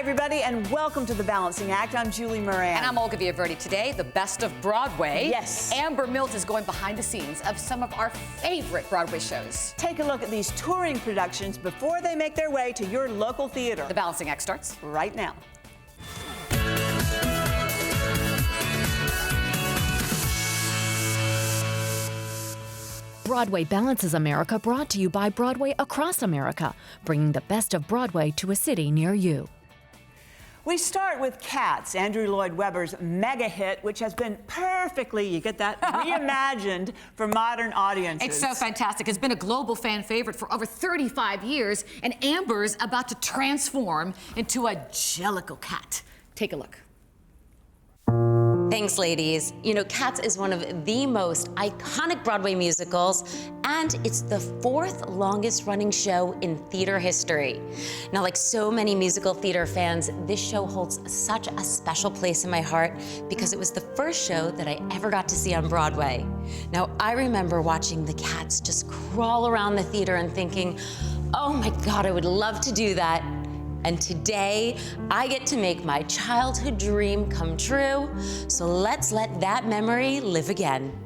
everybody, and welcome to The Balancing Act. I'm Julie Moran. And I'm Olga Villaverde. Today, the best of Broadway. Yes. Amber Milt is going behind the scenes of some of our favorite Broadway shows. Take a look at these touring productions before they make their way to your local theater. The Balancing Act starts right now. Broadway Balances America, brought to you by Broadway across America, bringing the best of Broadway to a city near you. We start with Cats, Andrew Lloyd Webber's mega hit, which has been perfectly, you get that, reimagined for modern audiences. It's so fantastic. It's been a global fan favorite for over 35 years, and Amber's about to transform into a jellicle cat. Take a look. Thanks, ladies. You know, Cats is one of the most iconic Broadway musicals, and it's the 4th longest running show in theater history. Now, like so many musical theater fans, this show holds such a special place in my heart because it was the first show that I ever got to see on Broadway. Now, I remember watching the cats just crawl around the theater and thinking, oh my God, I would love to do that. And today, I get to make my childhood dream come true, so let's let that memory live again.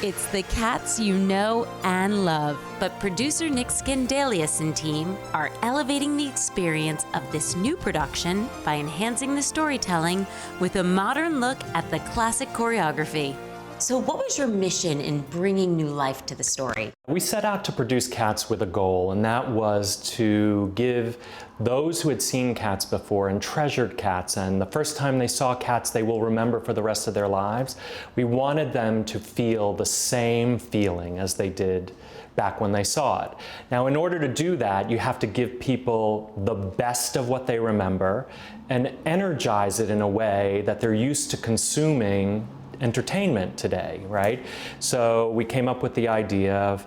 It's the Cats you know and love, but producer Nick Scandalius and team are elevating the experience of this new production by enhancing the storytelling with a modern look at the classic choreography. So what was your mission in bringing new life to the story? We set out to produce Cats with a goal, and that was to give those who had seen Cats before and treasured Cats, and the first time they saw Cats they will remember for the rest of their lives, we wanted them to feel the same feeling as they did back when they saw it. Now, in order to do that, you have to give people the best of what they remember and energize it in a way that they're used to consuming entertainment today, right? So we came up with the idea of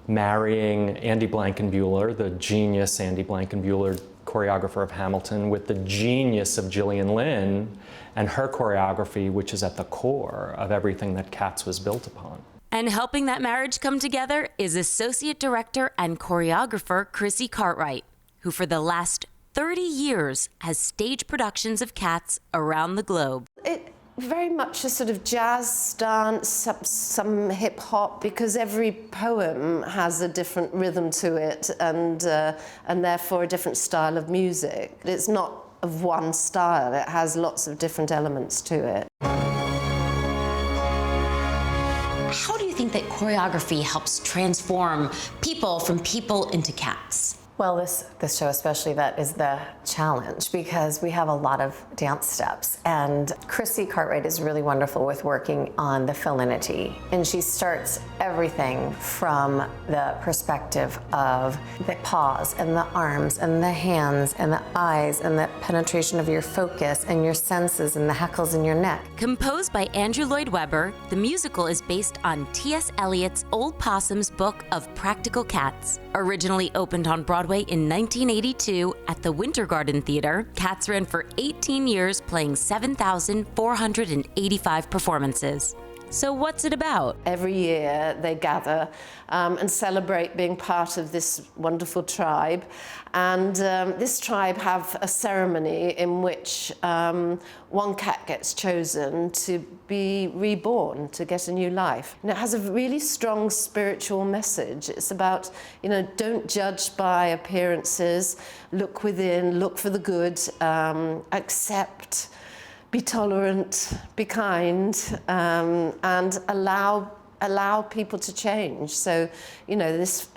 marrying Andy Blankenbuehler, the genius Andy Blankenbuehler, choreographer of Hamilton, with the genius of Gillian Lynn and her choreography, which is at the core of everything that Cats was built upon. And helping that marriage come together is Associate Director and Choreographer Chrissy Cartwright, who for the last 30 years has staged productions of Cats around the globe. Very much a sort of jazz dance, some hip hop, because every poem has a different rhythm to it and therefore a different style of music. It's not of one style, it has lots of different elements to it. How do you think that choreography helps transform people from people into cats? Well, this show especially, that is the challenge because we have a lot of dance steps, and Chrissy Cartwright is really wonderful with working on the felinity, and she starts everything from the perspective of the paws and the arms and the hands and the eyes and the penetration of your focus and your senses and the hackles in your neck. Composed by Andrew Lloyd Webber, the musical is based on T.S. Eliot's Old Possum's book of Practical Cats. Originally opened on Broadway in 1982 at the Winter Garden Theater, Cats ran for 18 years, playing 7,485 performances. So what's it about? Every year they gather and celebrate being part of this wonderful tribe. And this tribe have a ceremony in which one cat gets chosen to be reborn, to get a new life. And it has a really strong spiritual message. It's about, you know, don't judge by appearances, look within, look for the good, accept, be tolerant, be kind, and allow people to change. So, you know, this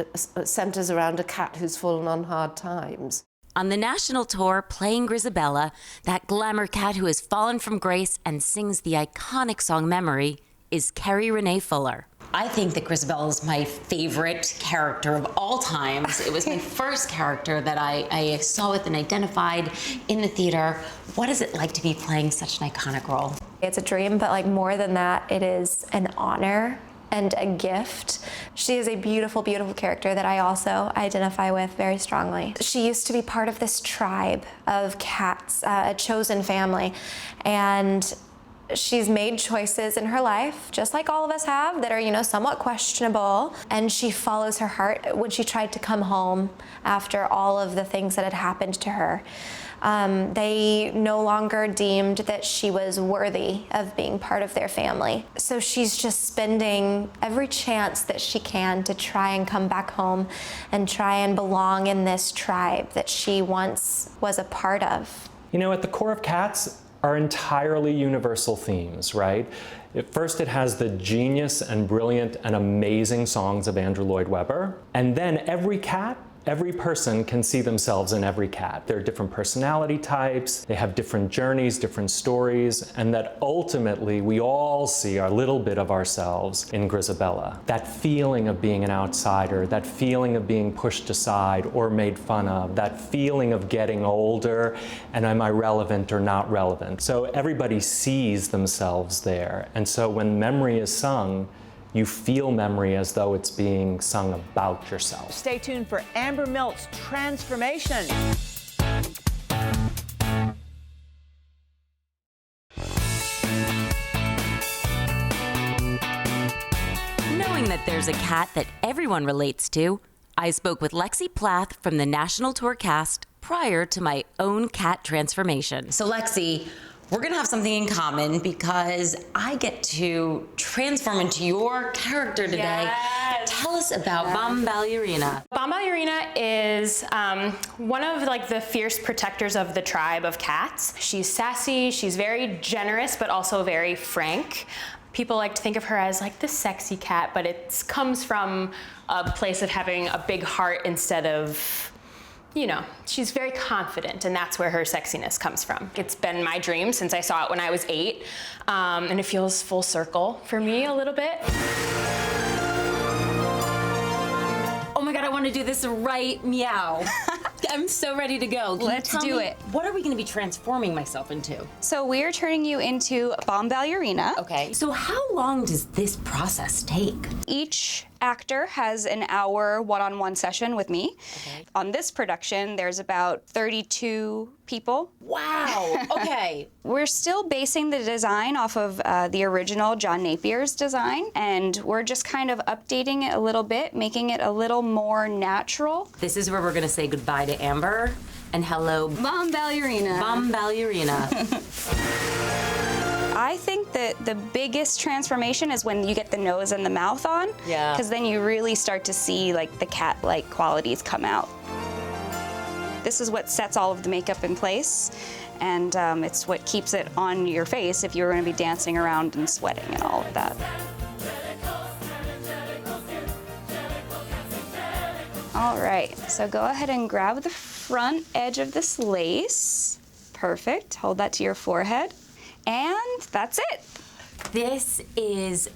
centers around a cat who's fallen on hard times. On the national tour, playing Grisabella, that glamour cat who has fallen from grace and sings the iconic song Memory, is Carrie Renee Fuller. I think that Grisabella is my favorite character of all times. It was my first character that I saw with and identified in the theater. What is it like to be playing such an iconic role? It's a dream, but like more than that, it is an honor and a gift. She is a beautiful, beautiful character that I also identify with very strongly. She used to be part of this tribe of cats, a chosen family, and She's made choices in her life, just like all of us have, that are, somewhat questionable. And she follows her heart. When she tried to come home after all of the things that had happened to her, they no longer deemed that she was worthy of being part of their family. So she's just spending every chance that she can to try and come back home and try and belong in this tribe that she once was a part of. At the core of Cats are entirely universal themes, right? First, it has the genius and brilliant and amazing songs of Andrew Lloyd Webber. And then every person can see themselves in every cat. There are different personality types, they have different journeys, different stories, and that ultimately we all see a little bit of ourselves in Grisabella. That feeling of being an outsider, that feeling of being pushed aside or made fun of, that feeling of getting older and am I relevant or not relevant. So everybody sees themselves there. And so when memory is sung, you feel memory as though it's being sung about yourself. Stay tuned for Amber Milt's transformation. Knowing that there's a cat that everyone relates to, I spoke with Lexi Plath from the National Tour cast prior to my own cat transformation. So Lexi, we're gonna have something in common because I get to transform into your character today. Yes. Tell us about Bomb Ballerina. Bomb Ballerina is one of the fierce protectors of the tribe of cats. She's sassy, she's very generous, but also very frank. People like to think of her as the sexy cat, but it comes from a place of having a big heart instead of, she's very confident, and that's where her sexiness comes from. It's been my dream since I saw it when I was 8, and it feels full circle for me a little bit. Oh my God, I want to do this right meow. I'm so ready to go. Let's do it. What are we going to be transforming myself into? So we're turning you into Bomb Ballerina. Okay. So how long does this process take? Each actor has an hour one-on-one session with me. Okay. On this production, there's about 32 people. Wow. Okay. We're still basing the design off of the original John Napier's design, and we're just kind of updating it a little bit, making it a little more natural. This is where we're going to say goodbye to Amber and hello, Bomb Ballerina. Bomb Ballerina. I think that the biggest transformation is when you get the nose and the mouth on. Yeah. Because then you really start to see the cat-like qualities come out. This is what sets all of the makeup in place, and it's what keeps it on your face if you're going to be dancing around and sweating and all of that. All right, so go ahead and grab the front edge of this lace. Perfect. Hold that to your forehead. And that's it. This is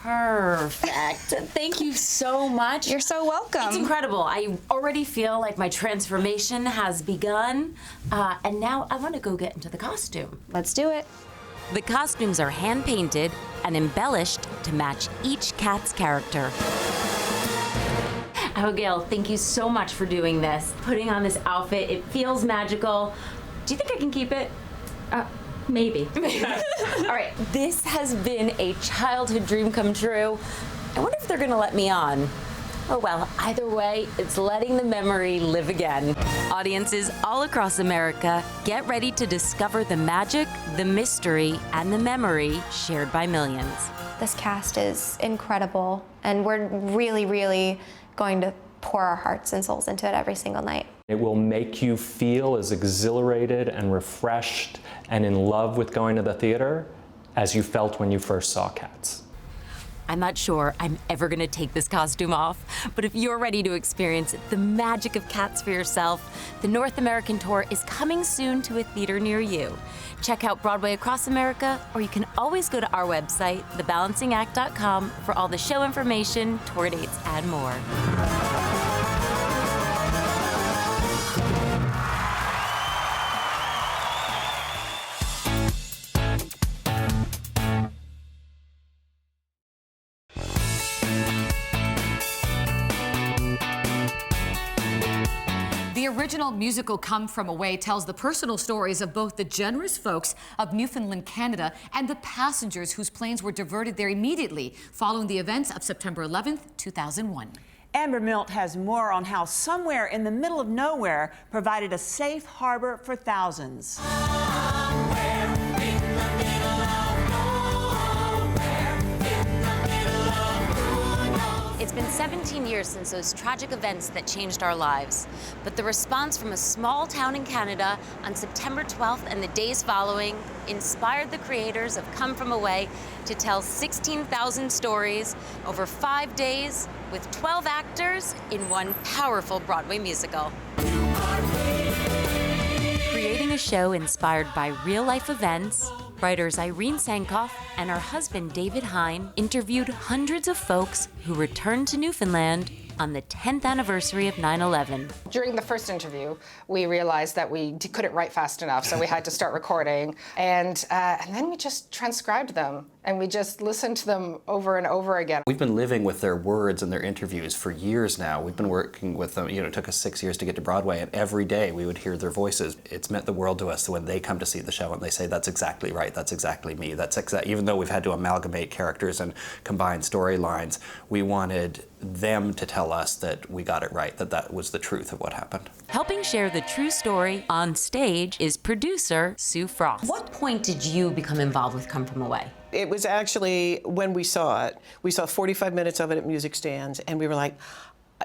perfect. Thank you so much. You're so welcome. It's incredible. I already feel like my transformation has begun. And now I want to go get into the costume. Let's do it. The costumes are hand-painted and embellished to match each cat's character. Abigail, thank you so much for doing this. Putting on this outfit, it feels magical. Do you think I can keep it? Maybe. All right, this has been a childhood dream come true. I wonder if they're gonna let me on. Oh well, either way, it's letting the memory live again. Audiences all across America, get ready to discover the magic, the mystery, and the memory shared by millions. This cast is incredible, and we're really, really going to pour our hearts and souls into it every single night. It will make you feel as exhilarated and refreshed and in love with going to the theater as you felt when you first saw Cats. I'm not sure I'm ever gonna take this costume off, but if you're ready to experience the magic of Cats for yourself, the North American tour is coming soon to a theater near you. Check out Broadway across America, or you can always go to our website, thebalancingact.com, for all the show information, tour dates, and more. The original musical Come From Away tells the personal stories of both the generous folks of Newfoundland, Canada, and the passengers whose planes were diverted there immediately following the events of September 11th, 2001. Amber Milt has more on how somewhere in the middle of nowhere provided a safe harbor for thousands. It's been 17 years since those tragic events that changed our lives. But the response from a small town in Canada on September 12th and the days following inspired the creators of Come From Away to tell 16,000 stories over 5 days with 12 actors in one powerful Broadway musical. Creating a show inspired by real-life events, writers Irene Sankoff and her husband David Hine interviewed hundreds of folks who returned to Newfoundland on the 10th anniversary of 9/11. During the first interview, we realized that we couldn't write fast enough, so we had to start recording. And then we just transcribed them, and we just listened to them over and over again. We've been living with their words and their interviews for years now. We've been working with them. You know, it took us 6 years to get to Broadway, and every day we would hear their voices. It's meant the world to us when they come to see the show and they say, that's exactly right, that's exactly me. Even though we've had to amalgamate characters and combine storylines, we wanted them to tell us that we got it right, that was the truth of what happened. Helping share the true story on stage is producer Sue Frost. What point did you become involved with Come From Away? It was actually, when we saw 45 minutes of it at music stands, and we were like,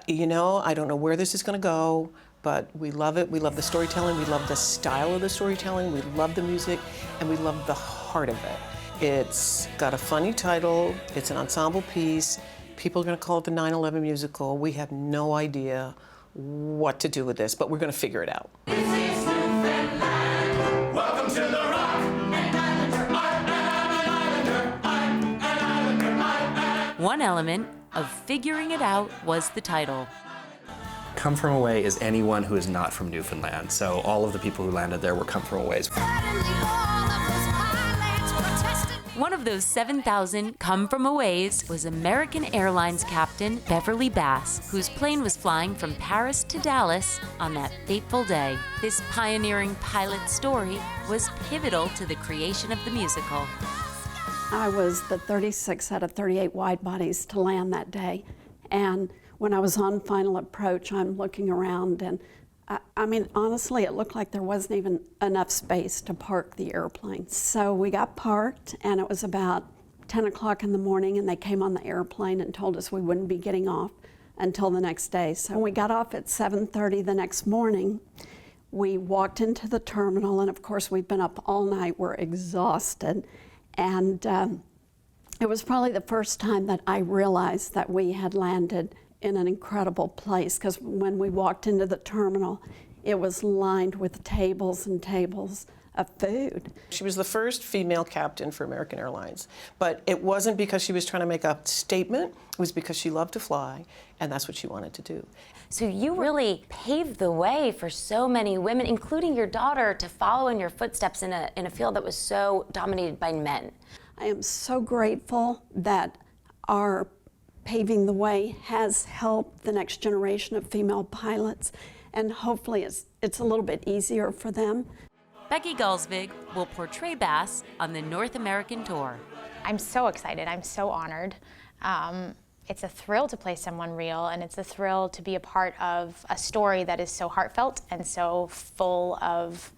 you know, I don't know where this is going to go, but we love it. We love the storytelling. We love the style of the storytelling. We love the music, and we love the heart of it. It's got a funny title. It's an ensemble piece. People are going to call it the 9/11 musical. We have no idea what to do with this, but we're going to figure it out. Welcome to the Rock. One element of figuring it out was the title. Come From Away is anyone who is not from Newfoundland. So all of the people who landed there were Come From Aways. One of those 7,000 Come From Aways was American Airlines captain Beverly Bass, whose plane was flying from Paris to Dallas on that fateful day. This pioneering pilot story was pivotal to the creation of the musical. I was the 36 out of 38 wide bodies to land that day. And when I was on final approach, I'm looking around, and I mean, honestly, it looked like there wasn't even enough space to park the airplane. So we got parked, and it was about 10 o'clock in the morning, and they came on the airplane and told us we wouldn't be getting off until the next day. So when we got off at 7:30 the next morning, we walked into the terminal, and of course, we'd been up all night. We're exhausted. And it was probably the first time that I realized that we had landed in an incredible place, because when we walked into the terminal, it was lined with tables and tables of food. She was the first female captain for American Airlines, but it wasn't because she was trying to make a statement. It was because she loved to fly, and that's what she wanted to do. So you really paved the way for so many women, including your daughter, to follow in your footsteps in a field that was so dominated by men. I am so grateful that our paving the way has helped the next generation of female pilots, and hopefully it's a little bit easier for them. Becky Galsvig will portray Bass on the North American tour. I'm so excited. I'm so honored. It's a thrill to play someone real, and it's a thrill to be a part of a story that is so heartfelt and so full of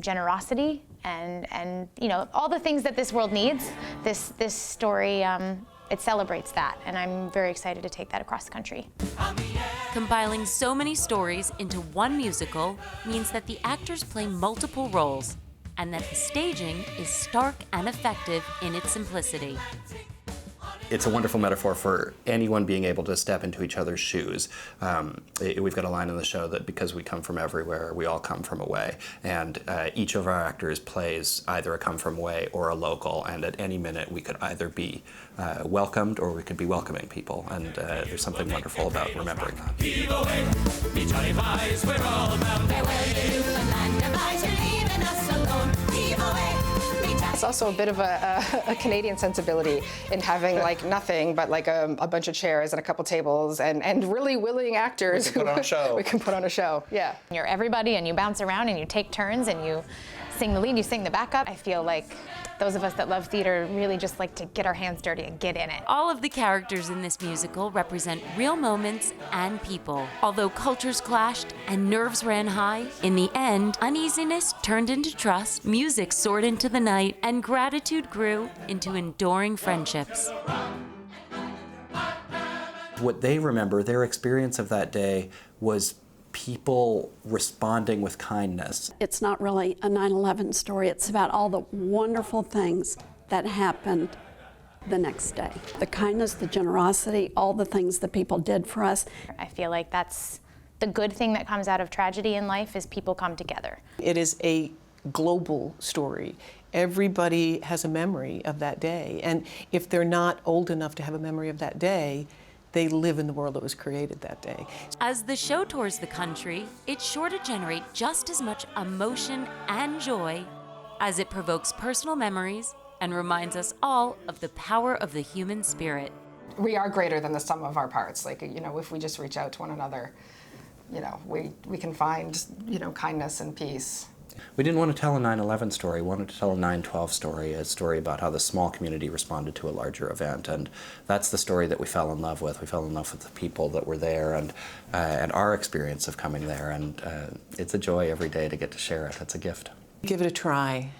generosity and you know, all the things that this world needs. This story, it celebrates that, and I'm very excited to take that across the country. Compiling so many stories into one musical means that the actors play multiple roles, and that the staging is stark and effective in its simplicity. It's a wonderful metaphor for anyone being able to step into each other's shoes. We've got a line in the show that because we come from everywhere, we all come from away. And each of our actors plays either a come from away or a local, and at any minute we could either be welcomed or we could be welcoming people. And there's something wonderful about remembering that. Heave away, me Johnny Pies, we're all bound. Farewell to Newfoundland, advise you're leaving us alone. Heave away, me It's also a bit of a Canadian sensibility in having like nothing but like a bunch of chairs and a couple tables and really willing actors. We can put on a show. We can put on a show, yeah. You're everybody and you bounce around and you take turns and you sing the lead, you sing the backup. I feel like those of us that love theater really just like to get our hands dirty and get in it. All of the characters in this musical represent real moments and people. Although cultures clashed and nerves ran high, in the end, uneasiness turned into trust, music soared into the night, and gratitude grew into enduring friendships. What they remember, their experience of that day, was people responding with kindness. It's not really a 9/11 story. It's about all the wonderful things that happened the next day. The kindness, the generosity, all the things that people did for us. I feel like that's the good thing that comes out of tragedy in life is people come together. It is a global story. Everybody has a memory of that day. And if they're not old enough to have a memory of that day, they live in the world that was created that day. As the show tours the country, it's sure to generate just as much emotion and joy as it provokes personal memories and reminds us all of the power of the human spirit. We are greater than the sum of our parts. Like, you know, if we just reach out to one another, you know, we can find, you know, kindness and peace. We didn't want to tell a 9/11 story. We wanted to tell a 9/12 story, a story about how the small community responded to a larger event. And that's the story that we fell in love with. We fell in love with the people that were there and our experience of coming there. And it's a joy every day to get to share it. It's a gift. Give it a try.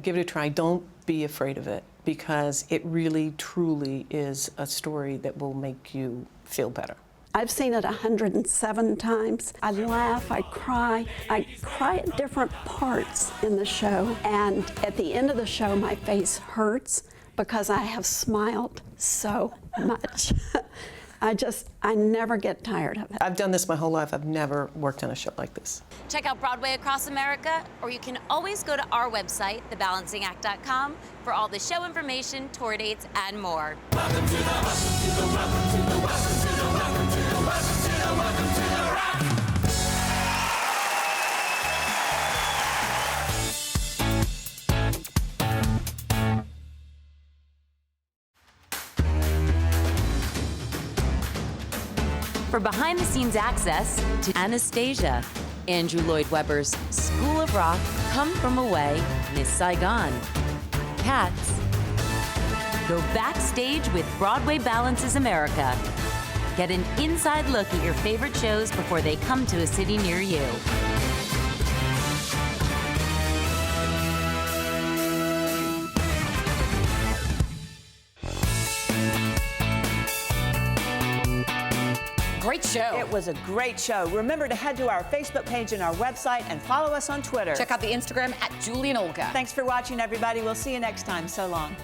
Give it a try. Don't be afraid of it, because it really, truly is a story that will make you feel better. I've seen it 107 times. I laugh, I cry at different parts in the show, and at the end of the show my face hurts because I have smiled so much. I never get tired of it. I've done this my whole life. I've never worked on a show like this. Check out Broadway Across America, or you can always go to our website, thebalancingact.com, for all the show information, tour dates, and more. Welcome to the rock. For behind-the-scenes access to Anastasia, Andrew Lloyd Webber's School of Rock, Come From Away, Miss Saigon, Cats, go backstage with Broadway Balances America. Get an inside look at your favorite shows before they come to a city near you. Great show. It was a great show. Remember to head to our Facebook page and our website and follow us on Twitter. Check out the Instagram at Julie and Olga. Thanks for watching, everybody. We'll see you next time. So long.